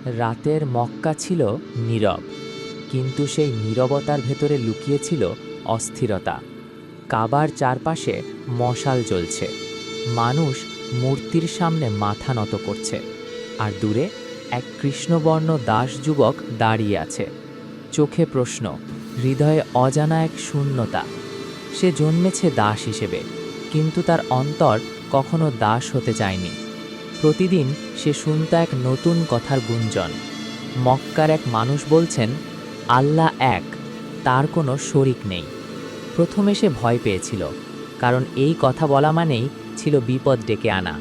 রাতের মক্কা ছিল নীরব, কিন্তু সেই নীরবতার ভেতরে লুকিয়েছিল অস্থিরতা। কাবার চারপাশে মশাল জ্বলছে, মানুষ মূর্তির সামনে মাথা নত করছে, আর দূরে এক কৃষ্ণবর্ণ দাস যুবক দাঁড়িয়ে আছে। চোখে প্রশ্ন, হৃদয়ে অজানা এক শূন্যতা। সে জন্মেছে দাস হিসেবে, কিন্তু তার অন্তর কখনো দাস হতে চায়নি। প্রতিদিন সে শুনত এক নতুন কথার গুঞ্জন। মক্কার এক মানুষ বলছেন, আল্লাহ এক, তার কোনো শরিক নেই। প্রথমে সে ভয় পেয়েছিল, কারণ এই কথা বলা মানেই ছিল বিপদ ডেকে আনা।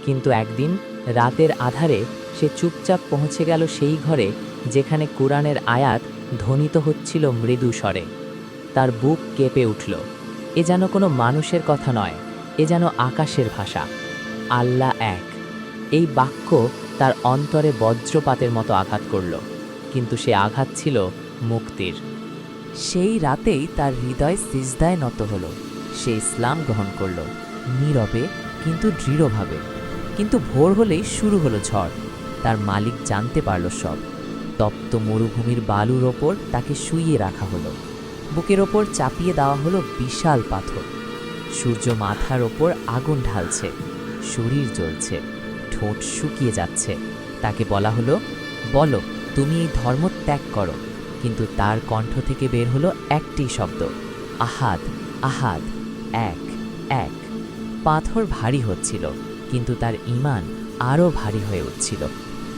কিন্তু একদিন রাতের আধারে সে চুপচাপ পৌঁছে গেল সেই ঘরে যেখানে কুরআনের আয়াত ধ্বনিত হচ্ছিল মৃদু স্বরে। তার বুক কেঁপে উঠল। এ যেন কোনো মানুষের কথা নয়, এ যেন আকাশের ভাষা। আল্লাহ এক, এই বাক্য তার অন্তরে বজ্রপাতের মতো আঘাত করল, কিন্তু সে আঘাত ছিল মুক্তির। সেই রাতেই তার হৃদয় সিজদায় নত হল। সে ইসলাম গ্রহণ করল, নীরবে কিন্তু দৃঢ়ভাবে। কিন্তু ভোর হলেই শুরু হলো ঝড়। তার মালিক জানতে পারল সব। তপ্ত মরুভূমির বালুর ওপর তাকে শুইয়ে রাখা হলো। বুকের ওপর চাপিয়ে দেওয়া হলো বিশাল পাথর। সূর্য মাথার ওপর আগুন ঢালছে, শরীর জ্বলছে, ঠোঁট শুকিয়ে যাচ্ছে। তাকে বলা হলো, বলো তুমি এই ধর্ম ত্যাগ করো। কিন্তু তার কণ্ঠ থেকে বের হলো একটি শব্দ, আহাদ আহাদ, এক এক। পাথর ভারী হচ্ছিল, কিন্তু তার ঈমান আরও ভারী হয়ে উঠছিল।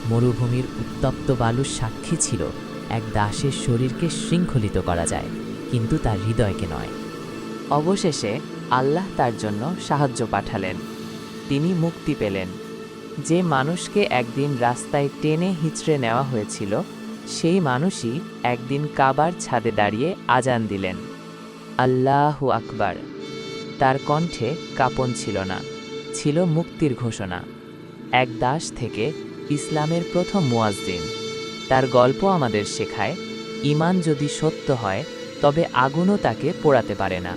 মরুভূমির উত্তপ্ত বালুর সাক্ষী ছিল, এক দাসের শরীরকে শৃঙ্খলিত করা যায়, কিন্তু তার হৃদয়কে নয়। অবশেষে আল্লাহ তার জন্য সাহায্য পাঠালেন। তিনি মুক্তি পেলেন। যে মানুষকে একদিন রাস্তায় টেনে হিঁচড়ে নেওয়া হয়েছিল, সেই মানুষই একদিন কাবার ছাদে দাঁড়িয়ে আজান দিলেন, আল্লাহু আকবার। তার কণ্ঠে কাঁপন ছিল না, ছিল মুক্তির ঘোষণা। এক দাস থেকে ইসলামের প্রথম মুয়াজ্জিন। তার গল্প আমাদের শেখায়, ঈমান যদি সত্য হয় তবে আগুনও তাকে পোড়াতে পারে না।